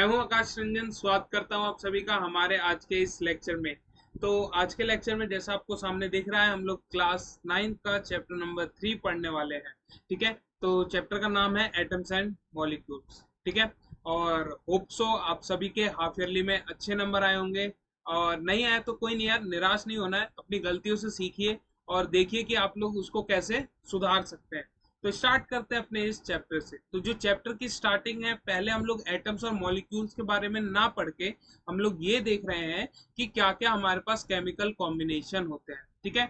मैं हूं आकाश रंजन। स्वागत करता हूं आप सभी का हमारे आज के इस लेक्चर में। तो आज के लेक्चर में जैसा आपको सामने दिख रहा है, हम लोग क्लास 9 का चैप्टर नंबर 3 पढ़ने वाले हैं। ठीक है, तो चैप्टर का नाम है एटम्स एंड मॉलिक्यूल्स। ठीक है, और होप सो आप सभी के हाफ ईयरली में अच्छे नंबर आए होंगे। और नहीं आए तो कोई नहीं यार, निराश नहीं होना है, अपनी गलतियों से सीखिए और देखिए कि आप लोग उसको कैसे सुधार सकते हैं। तो स्टार्ट करते हैं अपने इस चैप्टर से। तो जो चैप्टर की स्टार्टिंग है, पहले हम लोग एटम्स और मॉलिक्यूल्स के बारे में ना पढ़ के हम लोग ये देख रहे हैं कि क्या क्या हमारे पास केमिकल कॉम्बिनेशन होते हैं। ठीक है,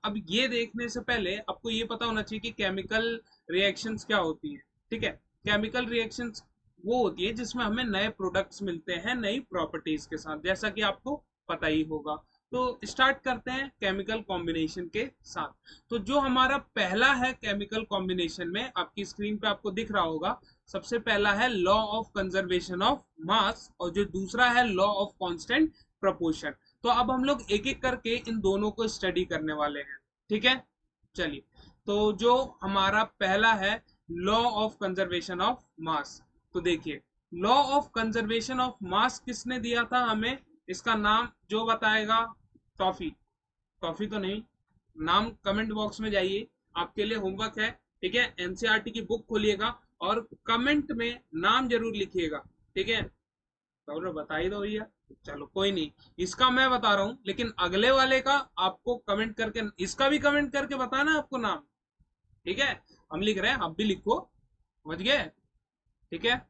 अब ये देखने से पहले आपको ये पता होना चाहिए कि केमिकल रिएक्शंस क्या होती हैं। ठीक है, केमिकल रिएक्शंस वो होती है जिसमें हमें नए प्रोडक्ट्स मिलते हैं नई प्रॉपर्टीज के साथ, जैसा कि आपको पता ही होगा। तो स्टार्ट करते हैं केमिकल कॉम्बिनेशन के साथ। तो जो हमारा पहला है केमिकल कॉम्बिनेशन में, आपकी स्क्रीन पे आपको दिख रहा होगा, सबसे पहला है लॉ ऑफ कंजर्वेशन ऑफ मास और जो दूसरा है लॉ ऑफ कांस्टेंट प्रोपोर्शन। तो अब हम लोग एक एक करके इन दोनों को स्टडी करने वाले हैं। ठीक है, चलिए। तो जो हमारा पहला है लॉ ऑफ कंजर्वेशन ऑफ मास, तो देखिए, लॉ ऑफ कंजर्वेशन ऑफ मास किसने दिया था हमें? इसका नाम जो बताएगा, टॉफी। टॉफी तो नहीं, नाम कमेंट बॉक्स में जाइए, आपके लिए होमवर्क है। ठीक है, एनसीईआरटी की बुक खोलिएगा और कमेंट में नाम जरूर लिखिएगा। ठीक है, तो बता ही दो भैया। चलो कोई नहीं, इसका मैं बता रहा हूं, लेकिन अगले वाले का आपको कमेंट करके, इसका भी कमेंट करके बताना आपको नाम। ठीक है, हम लिख रहे हैं, आप भी लिखो। समझ गए? ठीक है,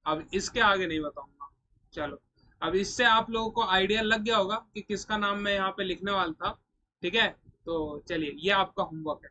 अब इसके आगे नहीं बताऊंगा। चलो, अब इससे आप लोगों को आइडिया लग गया होगा कि किसका नाम मैं यहाँ पे लिखने वाला था। ठीक है, तो चलिए, ये आपका होमवर्क है।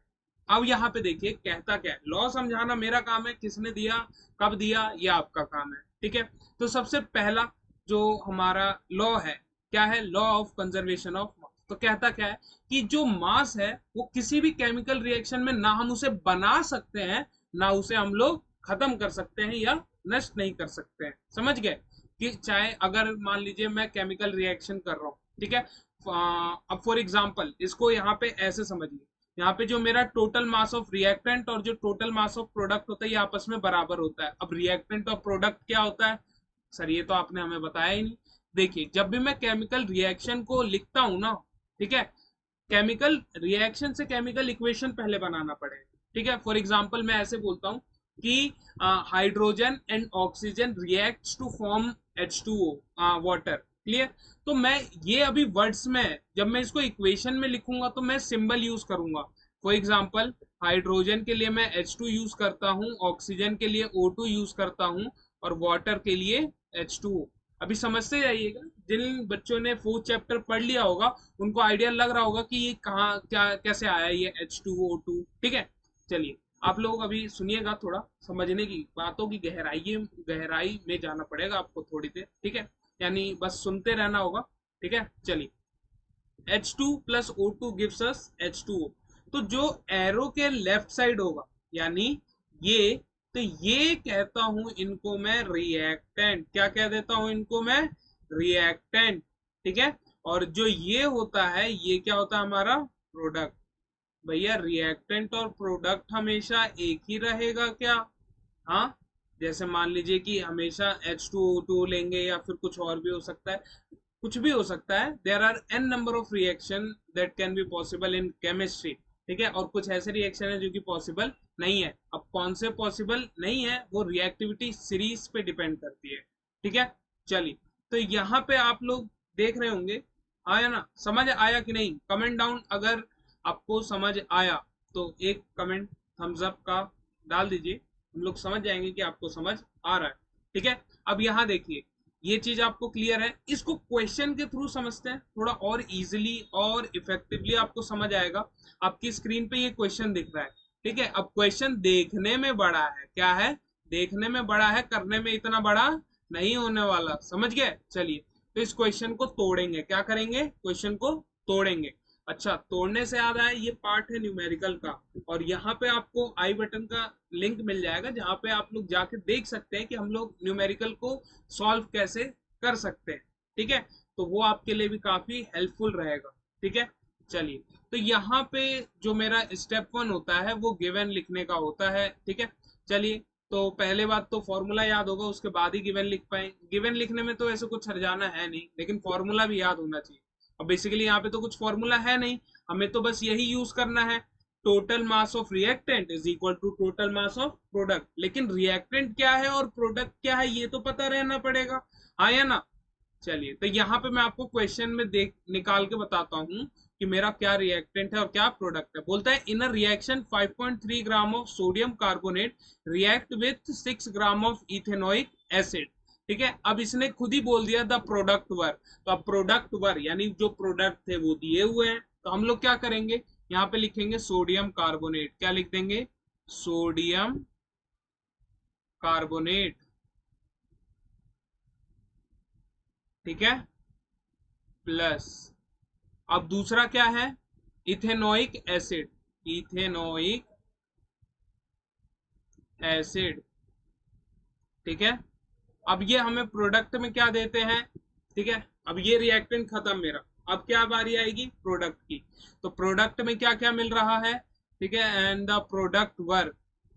अब यहाँ पे देखिए कहता क्या है। लॉ समझाना मेरा काम है, किसने दिया, कब दिया, ये आपका काम है। ठीक है, तो सबसे पहला जो हमारा लॉ है, क्या है? लॉ ऑफ कंजर्वेशन ऑफ मास। तो कहता क्या है कि जो मास है वो किसी भी केमिकल रिएक्शन में ना हम उसे बना सकते हैं, ना उसे हम लोग खत्म कर सकते हैं या नष्ट नहीं कर सकते हैं। समझ गए? कि चाहे अगर मान लीजिए मैं केमिकल रिएक्शन कर रहा हूँ, ठीक है, अब फॉर एग्जांपल इसको यहाँ पे ऐसे समझिए, यहाँ पे जो मेरा टोटल मास ऑफ रिएक्टेंट और जो टोटल मास ऑफ प्रोडक्ट होता है ये आपस में बराबर होता है। अब रिएक्टेंट और प्रोडक्ट क्या होता है सर, ये तो आपने हमें बताया ही नहीं। देखिए, जब भी मैं केमिकल रिएक्शन को लिखता हूं ना, ठीक है, केमिकल रिएक्शन से केमिकल इक्वेशन पहले बनाना पड़ेगा। ठीक है, फॉर एग्जांपल मैं ऐसे बोलता हूं कि hydrogen and oxygen reacts to form H2O water. Clear? तो मैं ये अभी वर्ड्स में, जब मैं इसको इक्वेशन में लिखूंगा तो मैं सिंबल यूज करूंगा। फॉर एग्जांपल, हाइड्रोजन के लिए मैं H2 यूज करता हूं, ऑक्सीजन के लिए O2 यूज करता हूं और वाटर के लिए H2O। अभी समझते जाइएगा, जिन बच्चों ने फोर्थ चैप्टर पढ़ लिया होगा उनको आइडिया लग रहा होगा कि ये कहाँ क्या कैसे आया ये H2O2। ठीक है, चलिए, आप लोग अभी सुनिएगा, थोड़ा समझने की बातों की गहराई में जाना पड़ेगा आपको थोड़ी देर। ठीक है, यानी बस सुनते रहना होगा। ठीक है, चलिए, H2 plus O2 gives us H2O। तो जो एरो के लेफ्ट साइड होगा, यानी ये, तो ये कहता हूं इनको मैं रिएक्टेंट। क्या कह देता हूं इनको मैं? रिएक्टेंट। ठीक है, और जो ये होता है ये क्या होता है हमारा? प्रोडक्ट। भैया, रिएक्टेंट और प्रोडक्ट हमेशा एक ही रहेगा क्या? हाँ, जैसे मान लीजिए कि हमेशा H2O2 लेंगे या फिर कुछ और भी हो सकता है, कुछ भी हो सकता है। There are an number of reaction that can be possible in chemistry. ठीक है, और कुछ ऐसे रिएक्शन है जो कि पॉसिबल नहीं है। अब कौन से पॉसिबल नहीं है वो रिएक्टिविटी सीरीज पे डिपेंड करती है। ठीक है, चलिए, तो यहाँ पे आप लोग देख रहे होंगे, आया ना? समझ आया कि नहीं? कमेंट डाउन अगर आपको समझ आया तो एक कमेंट थम्स अप का डाल दीजिए, हम लोग समझ जाएंगे कि आपको समझ आ रहा है। ठीक है, अब यहाँ देखिए, ये चीज आपको क्लियर है। इसको क्वेश्चन के थ्रू समझते हैं, थोड़ा और इजीली और इफेक्टिवली आपको समझ आएगा। आपकी स्क्रीन पे ये क्वेश्चन दिख रहा है। ठीक है, अब क्वेश्चन देखने में बड़ा है, क्या है? देखने में बड़ा है, करने में इतना बड़ा नहीं होने वाला। समझ गए? चलिए, तो इस क्वेश्चन को तोड़ेंगे। क्या करेंगे? क्वेश्चन को तोड़ेंगे। अच्छा, तोड़ने से याद आया, ये पार्ट है न्यूमेरिकल का, और यहाँ पे आपको आई बटन का लिंक मिल जाएगा जहाँ पे आप लोग जाके देख सकते हैं कि हम लोग न्यूमेरिकल को सॉल्व कैसे कर सकते हैं। ठीक है, तो वो आपके लिए भी काफी हेल्पफुल रहेगा। ठीक है, चलिए, तो यहाँ पे जो मेरा स्टेप 1 होता है वो गिवन लिखने का होता है। ठीक है, चलिए, तो पहले बात तो फॉर्मूला याद होगा, उसके बाद ही गिवन लिख पाएंगे। गिवन लिखने में तो ऐसे कुछ हर्जाना है नहीं, लेकिन फॉर्मूला भी याद होना चाहिए। अब बेसिकली यहाँ पे तो कुछ फॉर्मूला है नहीं, हमें तो बस यही यूज करना है, total mass of reactant is equal to total mass of product. लेकिन रिएक्टेंट क्या है और प्रोडक्ट क्या है ये तो पता रहना पड़ेगा, हाँ या ना। चलिए, तो यहाँ पे मैं आपको क्वेश्चन में देख निकाल के बताता हूँ कि मेरा क्या रिएक्टेंट है और क्या प्रोडक्ट है। बोलता है in a reaction 5.3 gram of sodium carbonate react with 6 gram of ethanoic acid. ठीक है, अब इसने खुद ही बोल दिया द प्रोडक्ट वर, तो अब प्रोडक्ट वर यानी जो प्रोडक्ट थे वो दिए हुए हैं, तो हम लोग क्या करेंगे, यहाँ पे लिखेंगे सोडियम कार्बोनेट, क्या लिख देंगे, सोडियम कार्बोनेट। ठीक है, प्लस, अब दूसरा क्या है, इथेनोइक एसिड, इथेनोइक एसिड। ठीक है, अब ये हमें प्रोडक्ट में क्या देते हैं। ठीक है, अब ये रिएक्टेंट खत्म मेरा, अब क्या बारी आएगी प्रोडक्ट की। तो प्रोडक्ट में क्या क्या मिल रहा है, ठीक है, and the product were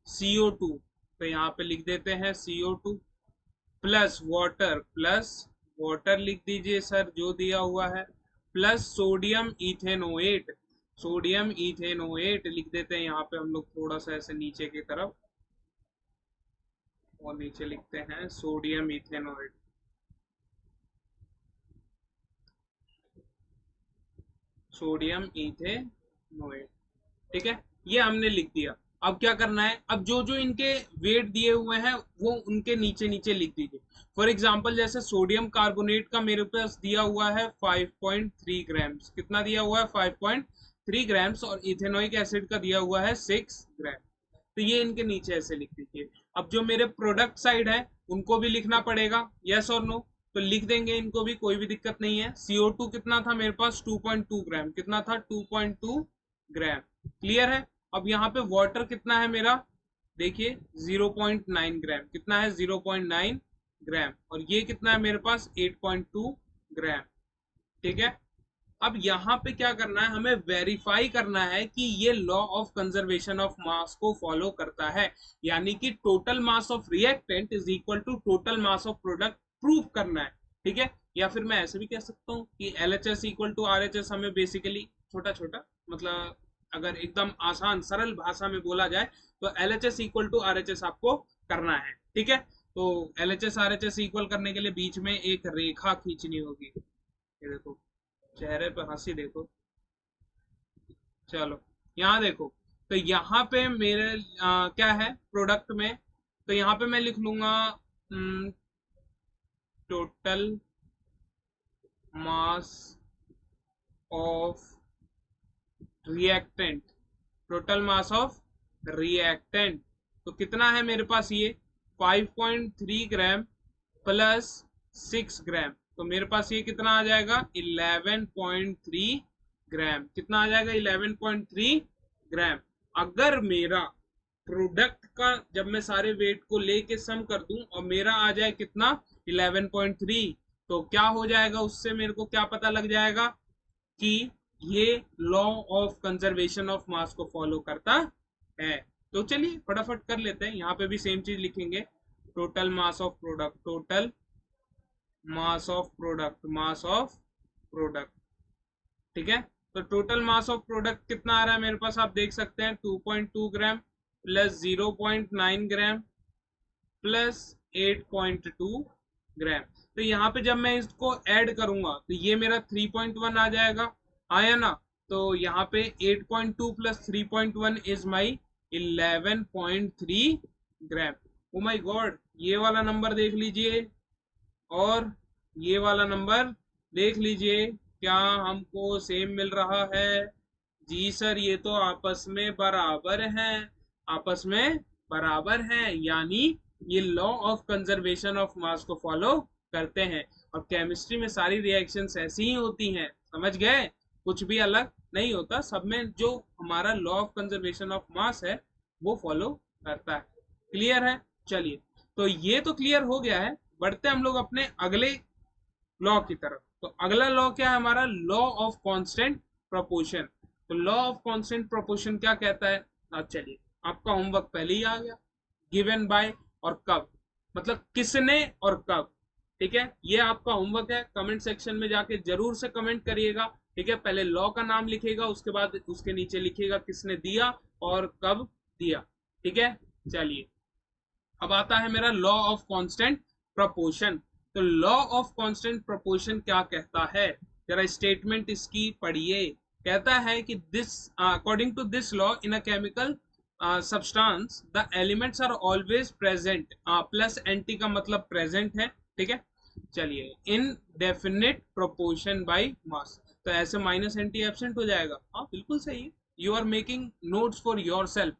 CO2, तो यहाँ पे लिख देते हैं CO2 plus water, plus water लिख दीजिए सर जो दिया हुआ है, plus sodium ethanoate, sodium ethanoate लिख देते हैं यहाँ पे हम लोग थोड़ा सा ऐसे नीचे की तरफ, और नीचे लिखते हैं सोडियम इथेनोएट। सोडियम इथेनोएट, ठीक है, ये हमने लिख दिया। अब क्या करना है, अब जो जो इनके वेट दिए हुए हैं वो उनके नीचे नीचे लिख दीजिए। फॉर एग्जांपल जैसे सोडियम कार्बोनेट का मेरे पास दिया हुआ है 5.3 ग्राम्स, कितना दिया हुआ है 5.3 ग्राम्स, और इथेनोइक एसिड का दिया हुआ है 6 ग्राम, तो ये इनके नीचे ऐसे लिख दीजिए। अब जो मेरे प्रोडक्ट साइड है उनको भी लिखना पड़ेगा, यस और नो, तो लिख देंगे इनको भी, कोई भी दिक्कत नहीं है। CO2 कितना था मेरे पास 2.2 ग्राम, कितना था 2.2 ग्राम, क्लियर है। अब यहाँ पे वाटर कितना है मेरा, देखिए 0.9 ग्राम, कितना है 0.9 ग्राम, और ये कितना है मेरे पास 8.2 ग्राम। ठीक है, अब यहाँ पे क्या करना है, हमें वेरीफाई करना है कि ये law of conservation of mass को फॉलो करता है, यानी कि total mass of reactant is equal to total mass of product prove करना है। ठीक है, या फिर मैं ऐसे भी कह सकता हूँ कि LHS इक्वल टू RHS, हमें बेसिकली छोटा छोटा मतलब अगर एकदम आसान सरल भाषा में बोला जाए तो LHS इक्वल टू RHS आपको करना है। ठीक है, तो LHS RHS इक्वल करने के लिए बीच में एक रेखा खींचनी होगी, ये देखो चेहरे पे हंसी देखो। चलो यहाँ देखो, तो यहाँ पे मेरे क्या है प्रोडक्ट में, तो यहाँ पे मैं लिख लूंगा total mass of reactant, total mass of reactant, तो कितना है मेरे पास ये 5.3 ग्राम प्लस 6 ग्राम, तो मेरे पास ये कितना आ जाएगा 11.3 ग्राम, कितना आ जाएगा 11.3 ग्राम। अगर मेरा प्रोडक्ट का जब मैं सारे वेट को लेके सम कर दूं और मेरा आ जाए कितना 11.3, तो क्या हो जाएगा, उससे मेरे को क्या पता लग जाएगा कि ये law of conservation of mass को फॉलो करता है। तो चलिए फटाफट कर लेते हैं, यहाँ पे भी सेम चीज लिखेंगे, total mass of product, total mass of product, mass of product. ठीक है, तो टोटल मास ऑफ प्रोडक्ट कितना आ रहा है मेरे पास, आप देख सकते हैं 2.2 ग्राम प्लस 0.9 ग्राम प्लस 8.2 ग्राम। तो यहाँ पे जब मैं इसको ऐड करूंगा तो ये मेरा 3.1 आ जाएगा, आया ना। तो यहाँ पे 8.2 plus 3.1 is my 11.3 gram. Oh my god, ये वाला नंबर देख लीजिए और ये वाला नंबर देख लीजिए, क्या हमको सेम मिल रहा है, जी सर ये तो आपस में बराबर हैं, आपस में बराबर हैं, यानी ये law of conservation of mass को फॉलो करते हैं। और केमिस्ट्री में सारी रिएक्शंस ऐसी ही होती हैं, समझ गए, कुछ भी अलग नहीं होता, सब में जो हमारा लॉ ऑफ कंजर्वेशन ऑफ मास है वो फॉलो करता है। क्लियर है, चलिए, तो ये तो क्लियर हो गया है, बढ़ते हम लोग अपने अगले लॉ की तरफ। तो अगला लॉ क्या है हमारा, लॉ ऑफ कांस्टेंट प्रोपोर्शन। तो लॉ ऑफ कांस्टेंट प्रोपोर्शन क्या कहता है, अब चलिए आपका होमवर्क पहले ही आ गया, गिवन बाय और कब, मतलब किसने और कब। ठीक है, ये आपका होमवर्क है। कमेंट सेक्शन में जाके जरूर से कमेंट करिएगा। ठीक है, पहले लॉ का नाम लिखेगा, उसके बाद उसके नीचे लिखेगा किसने दिया और कब दिया। ठीक है, चलिए अब आता है मेरा लॉ ऑफ कांस्टेंट प्रोपोर्शन। तो लॉ ऑफ कांस्टेंट प्रोपोर्शन क्या कहता है, जरा स्टेटमेंट इसकी पढ़िए। कहता है कि this according to this law in a chemical substance the elements are always present, plus एंटी का मतलब प्रेजेंट है। ठीक है, चलिए in definite proportion by mass, तो ऐसे माइनस एंटी एब्सेंट हो जाएगा। हाँ बिल्कुल सही है, you are making notes for yourself.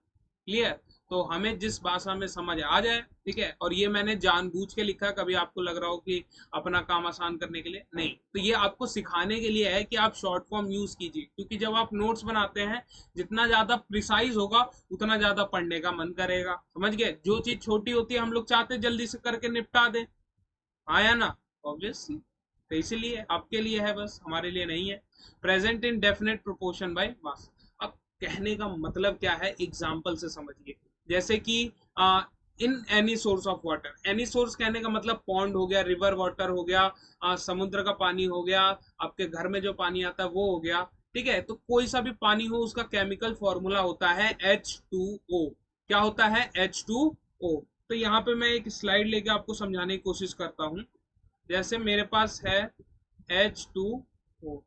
Clear, तो हमें जिस भाषा में समझ आ जाए। ठीक है, और ये मैंने जानबूझ के लिखा, कभी आपको लग रहा हो कि अपना काम आसान करने के लिए नहीं, तो ये आपको सिखाने के लिए है कि आप शॉर्ट फॉर्म यूज कीजिए, क्योंकि जब आप नोट्स बनाते हैं जितना ज्यादा प्रिसाइज होगा उतना ज्यादा पढ़ने का मन करेगा। समझ गए, जो चीज छोटी होती है हम लोग चाहते जल्दी से करके निपटा दें, आया ना, ऑब्वियसली। तो इसीलिए आपके लिए है बस, हमारे लिए नहीं है। Present in definite proportion by मास, अब कहने का मतलब क्या है एग्जाम्पल से समझिए। जैसे कि in any source of water, any source कहने का मतलब पॉन्ड हो गया, रिवर वाटर हो गया, समुद्र का पानी हो गया, आपके घर में जो पानी आता है वो हो गया। ठीक है, तो कोई सा भी पानी हो उसका केमिकल फॉर्मूला होता है H2O। क्या होता है, H2O। तो यहाँ पे मैं एक स्लाइड लेके आपको समझाने की कोशिश करता हूँ। जैसे मेरे पास है H2O,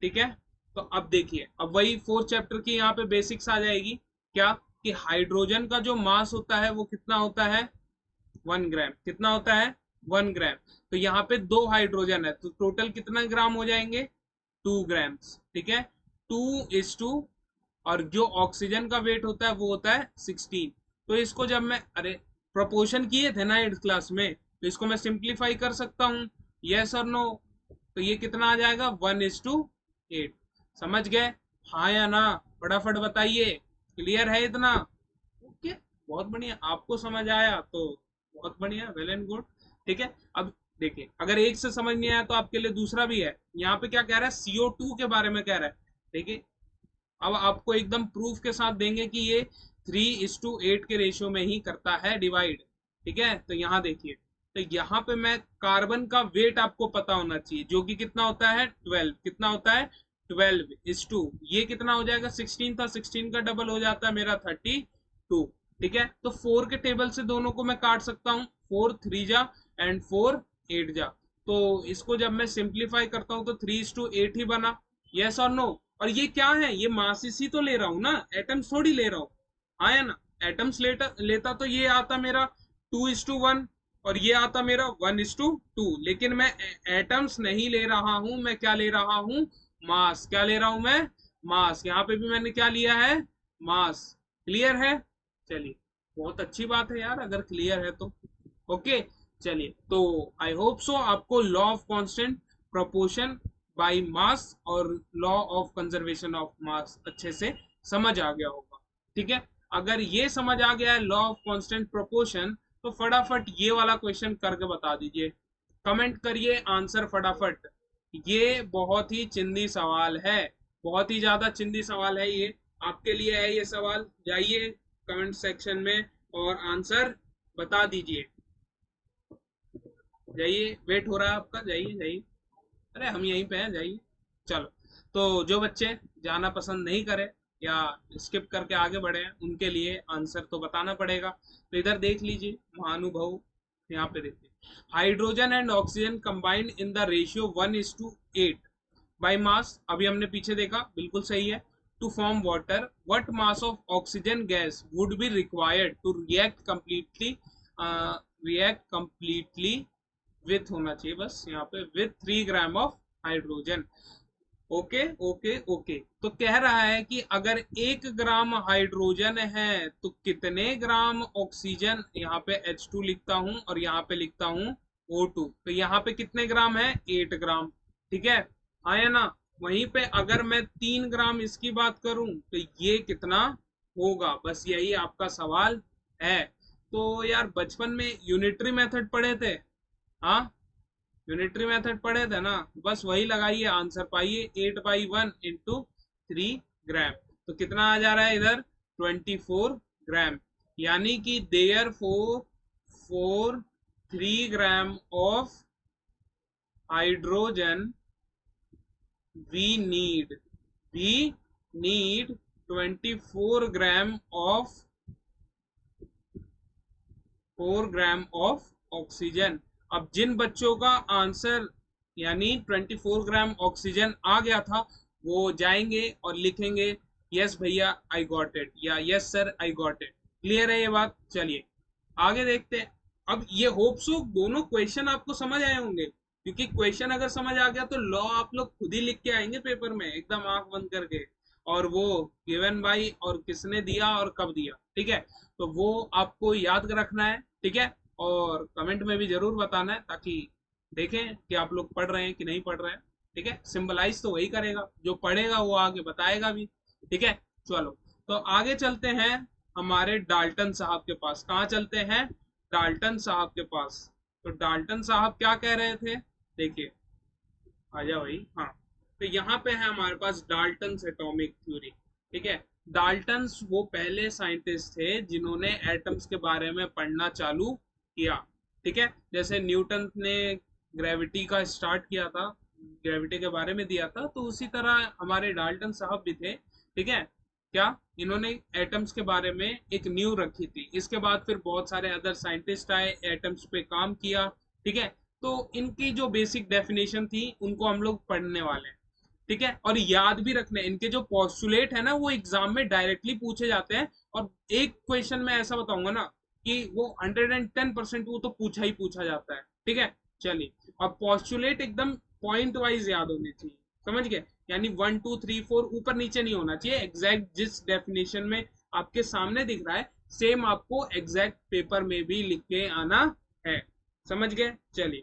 ठीक है, तो अब देखिए, अब वही फोर्थ चैप्टर की यहाँ पे बेसिक्स आ जाएगी। क्या कि हाइड्रोजन का जो मास होता है वो कितना होता है, 1 ग्राम। कितना होता है, 1 ग्राम। तो यहाँ पे 2 हाइड्रोजन है, तो टोटल कितना ग्राम हो जाएंगे, 2 ग्राम्स। ठीक है, 2:, और जो ऑक्सीजन का वेट होता है वो होता है 16। तो इसको जब मैं, अरे प्रोपोर्शन किए थे ना 8th क्लास में, तो इसको मैं सिंप्लीफाई कर सकता हूँ, यस और नो। तो ये कितना आ जाएगा, 1:8। समझ गए, हाँ या ना, फटाफट बताइए। क्लियर है इतना, ओके, बहुत बढ़िया, आपको समझ आया तो बहुत बढ़िया, वेल एंड गुड। ठीक है, अब देखिए, अगर एक से समझ नहीं आया तो आपके लिए दूसरा भी है। यहाँ पे क्या कह रहा है, CO2 के बारे में कह रहा है। देखिए, अब आपको एकदम प्रूफ के साथ देंगे कि ये 3:8 के रेशियो में ही करता है डिवाइड। ठीक है, तो यहाँ देखिए, तो यहाँ पे मैं कार्बन का वेट आपको पता होना चाहिए, जो कि कितना होता है 12। कितना होता है 12:, ये कितना हो जाएगा, 16 था, 16 का डबल हो जाता है मेरा 32। ठीक है, तो 4 के टेबल से दोनों को मैं काट सकता हूँ, 4 3 जा एंड 4 8 जा। तो इसको जब मैं सिंप्लीफाई करता हूँ तो 3:8 ही बना, यस और नो। और ये क्या है, ये मासिस ही तो ले रहा हूं ना, एटम्स थोड़ी ले रहा हूँ। हाँ या ना, एटम्स लेता तो ये आता मेरा 2:1, और ये आता मेरा 1:2। लेकिन मैं एटम्स नहीं ले रहा हूं, मैं क्या ले रहा हूं, मास। क्या ले रहा हूं मैं, मास। यहाँ पे भी मैंने क्या लिया है, मास। क्लियर है, चलिए, बहुत अच्छी बात है यार अगर क्लियर है तो। ओके, चलिए, तो आई होप सो आपको law of constant proportion by mass और law of conservation of mass अच्छे से समझ आ गया होगा। ठीक है, अगर ये समझ आ गया है लॉ ऑफ कांस्टेंट प्रोपोर्शन, तो फटाफट ये वाला क्वेश्चन करके बता दीजिए, कमेंट करिए आंसर फटाफट। ये बहुत ही चिंदी सवाल है, बहुत ही ज्यादा चिंदी सवाल है ये, आपके लिए है ये सवाल। जाइए कमेंट सेक्शन में और आंसर बता दीजिए, जाइए, वेट हो रहा है आपका, जाइए जाइए। अरे हम यहीं पे हैं, जाइए। चलो, तो जो बच्चे जाना पसंद नहीं करे या स्किप करके आगे बढ़े हैं, उनके लिए आंसर तो बताना पड़ेगा। तो इधर देख लीजिए महानुभाव, यहाँ पे देखिए, hydrogen and oxygen combined in the ratio 1:8 by mass, अभी हमने पीछे देखा, बिल्कुल सही है। To form water, what mass of oxygen gas would be required to react completely with, होना चाहिए बस यहाँ पे, with 3 gram of hydrogen. Okay okay okay, तो कह रहा है कि अगर 1 ग्राम हाइड्रोजन है तो कितने ग्राम ऑक्सीजन, यहाँ पे H2 लिखता हूं और यहाँ पे लिखता हूं O2, तो यहाँ पे कितने ग्राम है, 8 ग्राम। ठीक है, हाँ या ना। वहीं पे अगर मैं 3 ग्राम इसकी बात करूं तो ये कितना होगा, बस यही आपका सवाल है। तो यार बचपन में यूनिटरी मेथड पढ़े थे, हाँ यूनिटरी मेथड पढ़े थे ना, बस वही लगाइए, आंसर पाइए, 8/1 × 3 ग्राम। तो कितना आ जा रहा है इधर, 24 ग्राम। यानी कि therefore 3 gram of hydrogen we need we need 24 gram of 4 gram of oxygen. अब जिन बच्चों का आंसर यानी 24 ग्राम ऑक्सीजन आ गया था वो जाएंगे और लिखेंगे यस भैया आई गॉट इट या yes sir I got it. Clear है ये बात? चलिए आगे देखते हैं। अब ये होप सो दोनों क्वेश्चन आपको समझ आए होंगे, क्योंकि क्वेश्चन अगर समझ आ गया तो लॉ आप लोग खुद ही लिख के आएंगे पेपर में एकदम आंख बंद करके, और वो गिवन बाई और किसने दिया और कब दिया, ठीक है? तो वो आपको याद रखना है, ठीक है? और कमेंट में भी जरूर बताना है ताकि देखें कि आप लोग पढ़ रहे हैं कि नहीं पढ़ रहे हैं, ठीक है? सिंबलाइज तो वही करेगा, जो पढ़ेगा वो आगे बताएगा भी, ठीक है? चलो तो आगे चलते हैं हमारे डाल्टन साहब के पास। कहाँ चलते हैं? डाल्टन साहब के पास। तो डाल्टन साहब क्या कह रहे थे, देखिए, आजा भाई। हाँ, तो यहाँ पे है हमारे पास डाल्टन एटॉमिक थ्योरी, ठीक है? डाल्टन्स वो पहले साइंटिस्ट थे जिन्होंने एटम्स के बारे में पढ़ना चालू किया, ठीक है? जैसे न्यूटन ने ग्रेविटी का स्टार्ट किया था, ग्रेविटी के बारे में दिया था, तो उसी तरह हमारे डाल्टन साहब भी थे, ठीक है? क्या इन्होंने एटम्स के बारे में एक न्यू रखी थी। इसके बाद फिर बहुत सारे अदर साइंटिस्ट आए, एटम्स पे काम किया, ठीक है? तो इनकी जो बेसिक डेफिनेशन थी उनको हम लोग पढ़ने वाले हैं, ठीक है? और याद भी रखने, इनके जो पोस्टुलेट है ना वो एग्जाम में डायरेक्टली पूछे जाते हैं, और एक क्वेश्चन में ऐसा बताऊंगा ना कि वो 110% वो तो पूछा ही पूछा जाता है, ठीक है? चलिए, और पोस्टुलेट एकदम पॉइंट वाइज याद होने चाहिए, समझ गए? यानी 1 2 3 4 ऊपर नीचे नहीं होना चाहिए, एग्जैक्ट जिस डेफिनेशन में आपके सामने दिख रहा है सेम आपको एग्जैक्ट पेपर में भी लिख के आना है, समझ गए? चलिए,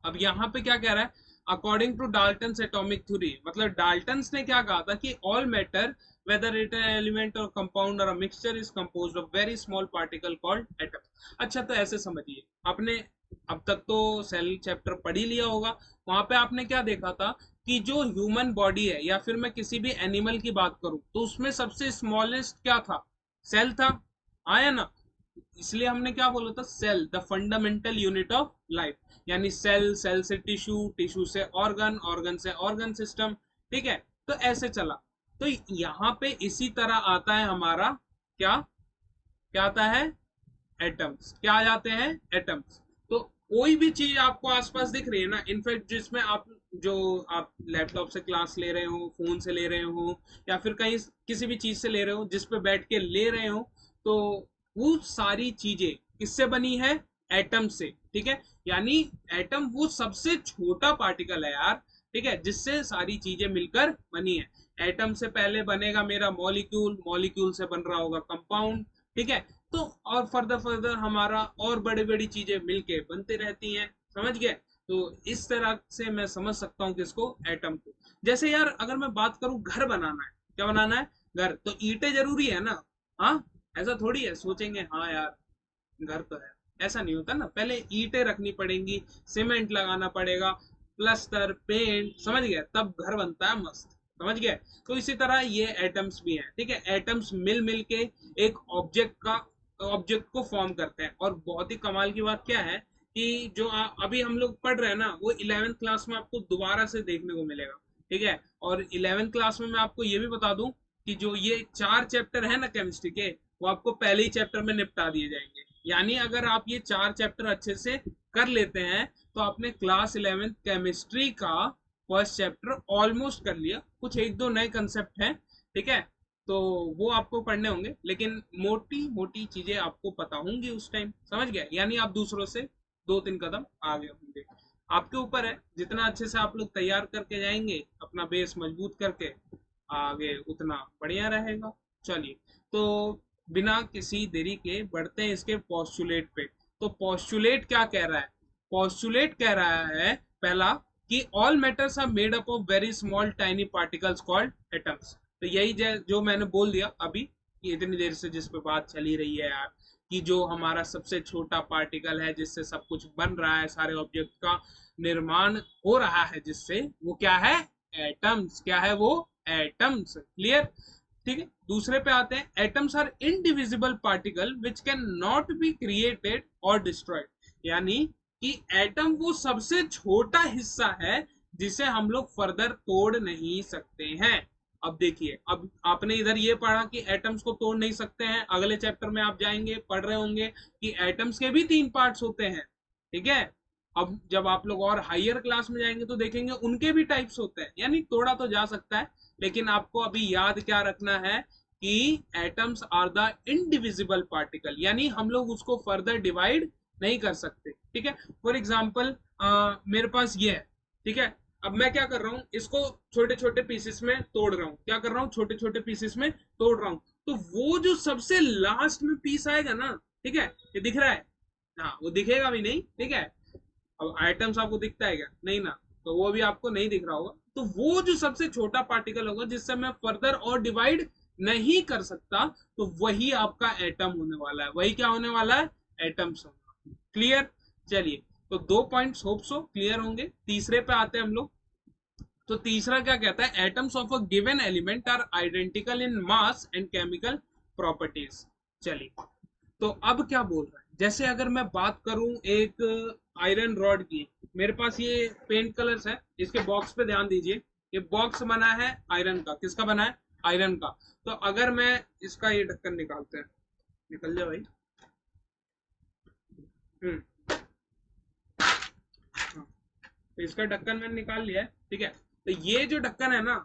अब यहाँ पे क्या कह रहा है, according to Dalton's atomic theory, मतलब डाल्टन्स ने क्या कहा था कि all matter whether it an element or compound or a mixture is composed of very small particle called atom। अच्छा, तो ऐसे समझिए, आपने अब तक तो सेल चैप्टर पढ़ ही लिया होगा, वहां पे आपने क्या देखा था कि जो ह्यूमन बॉडी है या फिर मैं किसी भी एनिमल की बात करूं तो उसमें सबसे स्मॉलेस्ट क्या था? सेल था, आया ना? इसलिए हमने क्या बोला था, cell the fundamental unit of life. यानी सेल, सेल से टिश्यू, टिश्यू से ऑर्गन, ऑर्गन से ऑर्गन सिस्टम, ठीक है? तो ऐसे चला। तो यहाँ पे इसी तरह आता है हमारा क्या, क्या आता है? एटम्स। क्या आ जाते हैं? एटम्स। तो कोई भी चीज आपको आसपास दिख रही है ना, इनफैक्ट जिसमें आप जो आप लैपटॉप से क्लास ले रहे हो, फोन से ले रहे हो, या फिर कहीं किसी भी चीज से ले रहे हो जिस पे बैठ के ले रहे हो, तो वो सारी चीजें किससे बनी है? एटम से, ठीक है? यानी एटम वो सबसे छोटा पार्टिकल है यार, ठीक है, जिससे सारी चीजें मिलकर बनी है। एटम से पहले बनेगा मेरा मॉलिक्यूल, मॉलिक्यूल से बन रहा होगा कंपाउंड, ठीक है? तो और फर्दर फर्दर हमारा और बड़ी बड़ी चीजें मिलके बनते रहती हैं, समझ गए? तो इस तरह से मैं समझ सकता हूँ किसको, एटम को। जैसे यार अगर मैं बात करूं, घर बनाना है, क्या बनाना है? घर, तो ईंटें जरूरी है ना? हाँ, ऐसा थोड़ी है सोचेंगे हाँ यार घर तो है, ऐसा नहीं होता ना, पहले ईंटें रखनी पड़ेंगी, सीमेंट लगाना पड़ेगा, प्लस्तर, पेंट, समझ गए? तब घर बनता है मस्त, समझ गए? तो इसी तरह ये एटम्स भी हैं, ठीक है? एटम्स मिल मिल के एक ऑब्जेक्ट को फॉर्म करते हैं। और बहुत ही कमाल की बात क्या है कि जो अभी हम लोग पढ़ रहे हैं ना वो 11th क्लास में आपको दोबारा से देखने को मिलेगा, ठीक है? और 11th क्लास में मैं आपको ये भी बता दूं कि जो ये 4 चैप्टर है ना केमिस्ट्री के, वो आपको पहले ही चैप्टर में निपटा दिए जाएंगे। यानी अगर आप ये 4 चैप्टर अच्छे से कर लेते हैं तो आपने क्लास 11th केमिस्ट्री का फर्स्ट चैप्टर ऑलमोस्ट कर लिया। कुछ एक दो नए कंसेप्ट हैं, ठीक है? तो वो आपको पढ़ने होंगे, लेकिन मोटी मोटी चीजें आपको पता होंगी उस टाइम, समझ गए? यानी आप दूसरों से 2 3 कदम आगे होंगे। आपके ऊपर है, जितना अच्छे से आप लोग तैयार करके जाएंगे अपना बेस मजबूत करके, आगे उतना बढ़िया रहेगा। चलिए, तो बिना किसी देरी के बढ़ते हैं इसके पोस्टुलेट पे। तो पोस्टुलेट क्या कह रहा है? पोस्टुलेट कह रहा है पहला कि all matters are made up of very small tiny particles called atoms. तो यही जो मैंने बोल दिया अभी कि इतनी देर से जिस पे बात चली रही है यार, कि जो हमारा सबसे छोटा पार्टिकल है जिससे सब कुछ बन रहा है, सारे ऑब्जेक्ट का निर्माण हो रहा है जिससे, वो क्या है? एटम्स। क्या है वो? एटम्स। क्लियर? ठीक है, दूसरे पे आते हैं, atoms are indivisible particle which can not be created और डिस्ट्रॉयड, यानी कि एटम वो सबसे छोटा हिस्सा है जिसे हम लोग फर्दर तोड़ नहीं सकते हैं। अब देखिए, अब आपने इधर ये पढ़ा कि एटम्स को तोड़ नहीं सकते हैं, अगले चैप्टर में आप जाएंगे पढ़ रहे होंगे कि एटम्स के भी 3 पार्ट्स होते हैं, ठीक है। अब जब आप लोग और हायर क्लास में जाएंगे तो देखेंगे उनके भी टाइप्स होते हैं, यानी तोड़ा तो जा सकता है, लेकिन आपको अभी याद क्या रखना है कि atoms are the indivisible particle, यानी हम लोग उसको फर्दर डिवाइड नहीं कर सकते, ठीक है। फॉर एग्जाम्पल मेरे पास ये है, ठीक है, अब मैं क्या कर रहा हूँ, इसको छोटे छोटे पीसेस में तोड़ रहा हूँ, क्या कर रहा हूँ, छोटे छोटे पीसेस में तोड़ रहा हूँ, तो वो जो सबसे लास्ट में पीस आएगा ना, ठीक है, ये दिख रहा है, हाँ वो दिखेगा भी नहीं, ठीक है। अब आइटम्स आपको दिखता है क्या, नहीं ना, तो वो भी आपको नहीं दिख रहा होगा, तो वो जो सबसे छोटा पार्टिकल होगा जिससे मैं फर्दर और डिवाइड नहीं कर सकता, तो वही आपका एटम होने वाला है, वही क्या होने वाला है, एटम्स होगा। क्लियर, चलिए, तो 2 पॉइंट्स होप सो क्लियर होंगे। तीसरे पे आते हैं हम लोग, तो तीसरा क्या कहता है, atoms of a given element are identical in mass and chemical properties. चलिए, तो अब क्या बोल रहा है, जैसे अगर मैं बात करूं एक आयरन रॉड की, मेरे पास ये पेंट कलर्स है, इसके बॉक्स पे ध्यान दीजिए, ये बॉक्स बना है आयरन का, किसका बना है, आयरन का। तो अगर मैं इसका ये ढक्कन निकालते हैं, निकल जाए भाई, हम्म, हाँ, तो इसका ढक्कन मैंने निकाल लिया है, ठीक है। तो ये जो ढक्कन है ना,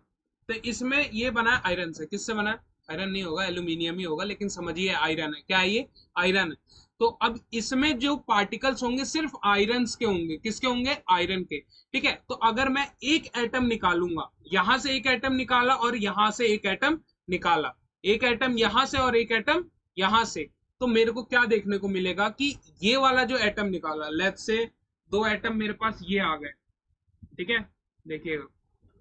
तो इसमें ये बना है आयरन से, किससे बना है, आयरन नहीं होगा, एल्यूमिनियम ही होगा, लेकिन समझिए आयरन है, क्या है ये, आयरन है। तो अब इसमें जो पार्टिकल्स होंगे सिर्फ आयरन के होंगे, किसके होंगे, आयरन के, ठीक है। तो अगर मैं एक एटम निकालूंगा, यहां से एक एटम निकाला और यहां से एक एटम निकाला, एक एटम यहां से और एक एटम यहां से, तो मेरे को क्या देखने को मिलेगा कि ये वाला जो एटम निकाला, लेट्स से 2 एटम मेरे पास ये आ गए, ठीक है, देखिएगा,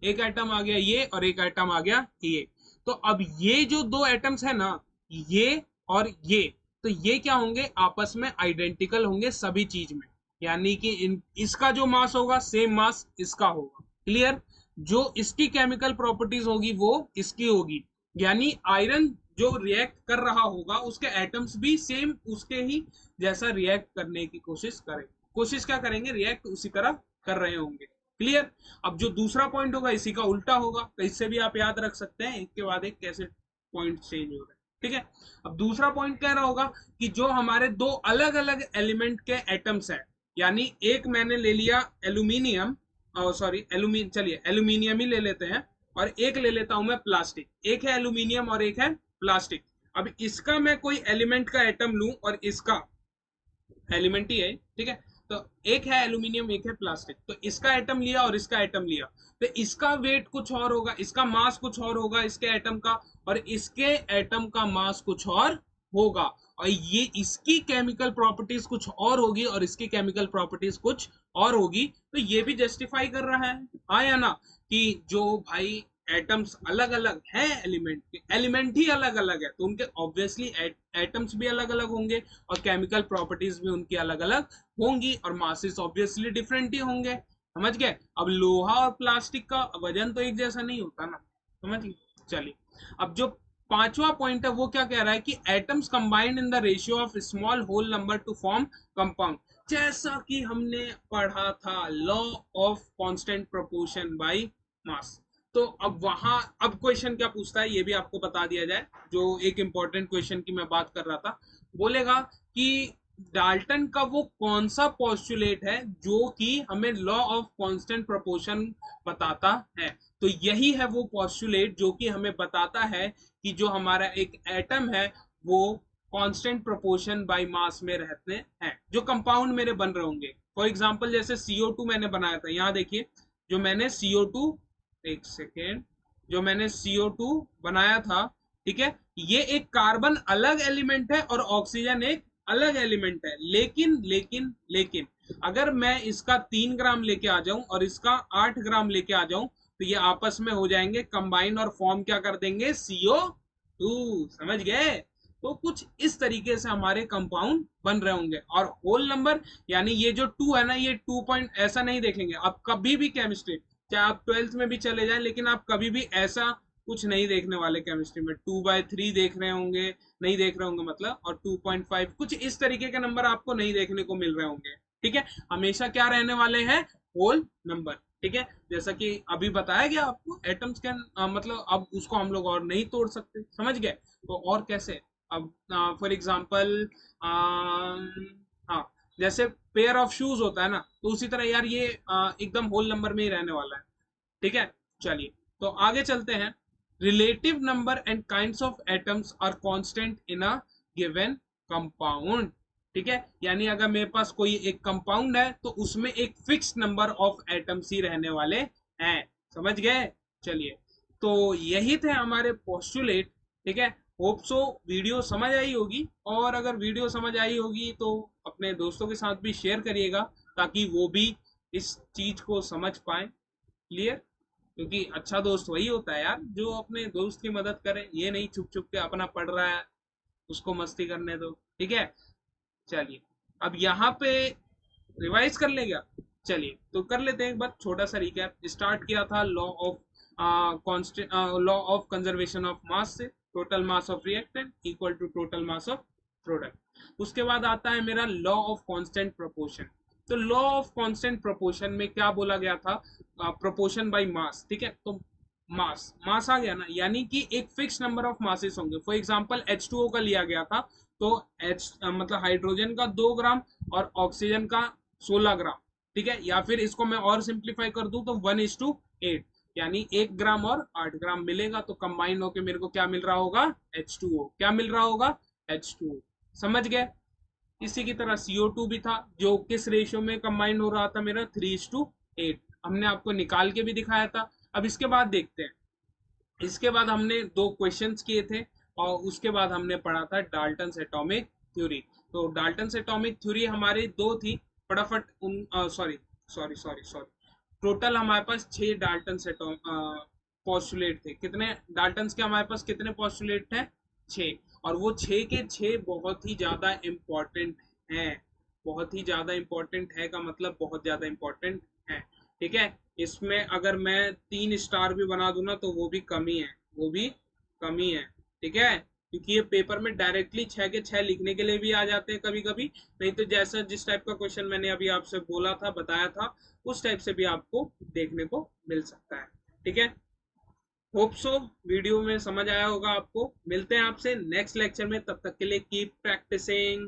एक एटम आ गया ये और एक एटम आ गया ये। तो अब ये जो 2 एटम्स है ना, ये और ये, तो ये क्या होंगे, आपस में आइडेंटिकल होंगे सभी चीज में, यानी कि इसका जो मास होगा सेम मास इसका होगा। क्लियर, जो इसकी केमिकल प्रॉपर्टीज होगी वो इसकी होगी, यानी आयरन जो रिएक्ट कर रहा होगा उसके एटम्स भी सेम उसके ही जैसा रिएक्ट करने की कोशिश करें, कोशिश क्या करेंगे, रिएक्ट उसी तरह कर रहे होंगे। क्लियर, अब जो दूसरा पॉइंट होगा इसी का उल्टा होगा, तो इससे भी आप याद रख सकते हैं एक के बाद एक कैसे पॉइंट चेंज हो रहे हैं, ठीक है। अब दूसरा पॉइंट कह रहा होगा कि जो हमारे 2 अलग अलग एलिमेंट के एटम्स हैं, यानी एक मैंने ले लिया एल्यूमिनियम, सॉरी एल्यूमिन, चलिए एल्यूमिनियम ही ले लेते हैं, और एक ले लेता हूं मैं प्लास्टिक, एक है एल्यूमिनियम और एक है प्लास्टिक। अब इसका मैं कोई एलिमेंट का एटम लूं और इसका एलिमेंट ही है, ठीक है, तो एक है एल्यूमिनियम एक है प्लास्टिक, तो इसका एटम लिया और इसका एटम लिया, तो इसका वेट कुछ और होगा, इसका मास कुछ और होगा इसके एटम का, और इसके एटम का मास कुछ और होगा, और ये इसकी केमिकल प्रॉपर्टीज कुछ और होगी और इसकी केमिकल प्रॉपर्टीज कुछ और होगी। तो ये भी जस्टिफाई कर रहा है, हाँ या ना, कि जो भाई एटम्स अलग अलग हैं, एलिमेंट के एलिमेंट ही अलग अलग है, तो उनके ऑब्वियसली एटम्स भी अलग अलग होंगे और केमिकल प्रॉपर्टीज भी उनकी अलग अलग होंगी, और मासेस ऑब्वियसली डिफरेंट ही होंगे, समझ गए। अब लोहा और प्लास्टिक का वजन तो एक जैसा नहीं होता ना, समझ गए। चलिए, अब जो पांचवा पॉइंट है वो क्या कह रहा है कि atoms combined in the ratio of small whole number to form compound, जैसा कि हमने पढ़ा था law of constant proportion by mass. तो अब वहां, अब क्वेश्चन क्या पूछता है ये भी आपको बता दिया जाए, जो एक इंपॉर्टेंट क्वेश्चन की मैं बात कर रहा था, बोलेगा कि डाल्टन का वो कौन सा पॉस्टुलेट है जो कि हमें लॉ ऑफ कांस्टेंट प्रोपोर्शन बताता है। तो यही है वो पॉस्टुलेट जो कि हमें बताता है कि जो हमारा एक एटम है वो कांस्टेंट प्रोपोर्शन बाय मास में रहते हैं, जो कंपाउंड मेरे बन रहे होंगे। फॉर एग्जांपल जैसे CO2 मैंने बनाया था, यहाँ देखिए, जो मैंने CO2, एक सेकेंड, जो मैंने CO2 बनाया था, ठीक है, ये एक कार्बन अलग एलिमेंट है और ऑक्सीजन एक अलग एलिमेंट है, लेकिन लेकिन लेकिन अगर मैं इसका 3 ग्राम लेके आ जाऊं और इसका 8 ग्राम लेके आ जाऊं, तो ये आपस में हो जाएंगे कंबाइन और फॉर्म क्या कर देंगे, CO2, समझ गए। तो कुछ इस तरीके से हमारे कंपाउंड बन रहे होंगे, और होल नंबर यानी ये जो 2 है ना, ये 2 पॉइंट ऐसा नहीं देखेंगे आप कभी भी केमिस्ट्री, चाहे आप 12th में भी चले जाएं, लेकिन आप कभी भी ऐसा कुछ नहीं देखने वाले केमिस्ट्री में, 2/3 देख रहे होंगे, नहीं देख रहे होंगे मतलब, और 2.5 कुछ इस तरीके के नंबर आपको नहीं देखने को मिल रहे होंगे। ठीक है, हमेशा क्या रहने वाले हैं, होल नंबर। ठीक है, जैसा कि अभी बताया गया आपको, एटम्स कैन मतलब अब उसको हम लोग और नहीं तोड़ सकते, समझ गए। तो और कैसे, अब फॉर एग्जांपल हाँ, जैसे पेयर ऑफ शूज होता है ना, तो उसी तरह यार ये एकदम होल नंबर में ही रहने वाला है। ठीक है, चलिए तो आगे चलते हैं। Relative number and kinds of atoms are constant in a given compound. ठीक है, यानी अगर मेरे पास कोई एक कंपाउंड है तो उसमें एक फिक्स नंबर ऑफ एटम्स ही रहने वाले हैं, समझ गए। चलिए, तो यही थे हमारे पोस्टुलेट। ठीक है, होप सो वीडियो समझ आई होगी, और अगर वीडियो समझ आई होगी तो अपने दोस्तों के साथ भी शेयर करिएगा, ताकि वो भी इस चीज को समझ पाए। क्लियर, क्योंकि अच्छा दोस्त वही होता है यार जो अपने दोस्त की मदद करे, ये नहीं छुप छुप के अपना पढ़ रहा है, उसको मस्ती करने दो। ठीक है, चलिए अब यहाँ पे रिवाइज कर लेगा। चलिए तो कर लेते हैं एक बार छोटा सा रिकैप। स्टार्ट किया था law of constant, law of conservation of mass से, total mass of reactant equal to total mass of product. उसके बाद आता है मेरा लॉ ऑफ कांस्टेंट प्रोपोर्शन। तो लॉ ऑफ कांस्टेंट प्रोपोर्शन में क्या बोला गया था, प्रोपोर्शन बाय मास। ठीक है, तो मास मास आ गया ना, यानी कि एक फिक्स नंबर ऑफ मासेस होंगे। फॉर एग्जांपल H2O का लिया गया था, तो मतलब हाइड्रोजन का 2 ग्राम और ऑक्सीजन का 16 ग्राम। ठीक है, या फिर इसको मैं और सिंप्लीफाई कर दूं तो 1:8, यानी 1 ग्राम और 8 ग्राम मिलेगा, तो कंबाइन होके मेरे को क्या मिल रहा होगा, H2O। क्या मिल रहा होगा, H2O। समझ गए। इसी की तरह CO2 भी था, जो किस रेशियो में कंबाइन हो रहा था मेरा, 3:8। हमने आपको निकाल के भी दिखाया था। अब इसके बाद देखते हैं, इसके बाद हमने 2 क्वेश्चंस किए थे, और उसके बाद हमने पढ़ा था डाल्टन्स एटॉमिक थ्योरी। तो डाल्टन्स एटॉमिक थ्योरी हमारी 2 थी, फटाफट उन sorry sorry sorry sorry total हमारे पास 6 डाल्टन्स पोस्टुलेट थे। कितने डाल्टन्स के हमारे पास कितने पोस्टुलेट थे, 6, और वो 6 के 6 बहुत ही ज्यादा इंपॉर्टेंट हैं। बहुत ही ज्यादा इंपॉर्टेंट है का मतलब बहुत ज्यादा इंपॉर्टेंट है। ठीक है, इसमें अगर मैं 3 स्टार भी बना दूं ना तो वो भी कमी है, वो भी कमी है। ठीक है, क्योंकि ये पेपर में डायरेक्टली 6 के 6 लिखने के लिए भी आ जाते हैं कभी कभी, नहीं तो जैसा जिस टाइप का क्वेश्चन मैंने अभी आपसे बोला था, बताया था, उस टाइप से भी आपको देखने को मिल सकता है। ठीक है, होप सो वीडियो में समझ आया होगा आपको। मिलते हैं आपसे नेक्स्ट लेक्चर में, तब तक के लिए कीप प्रैक्टिसिंग।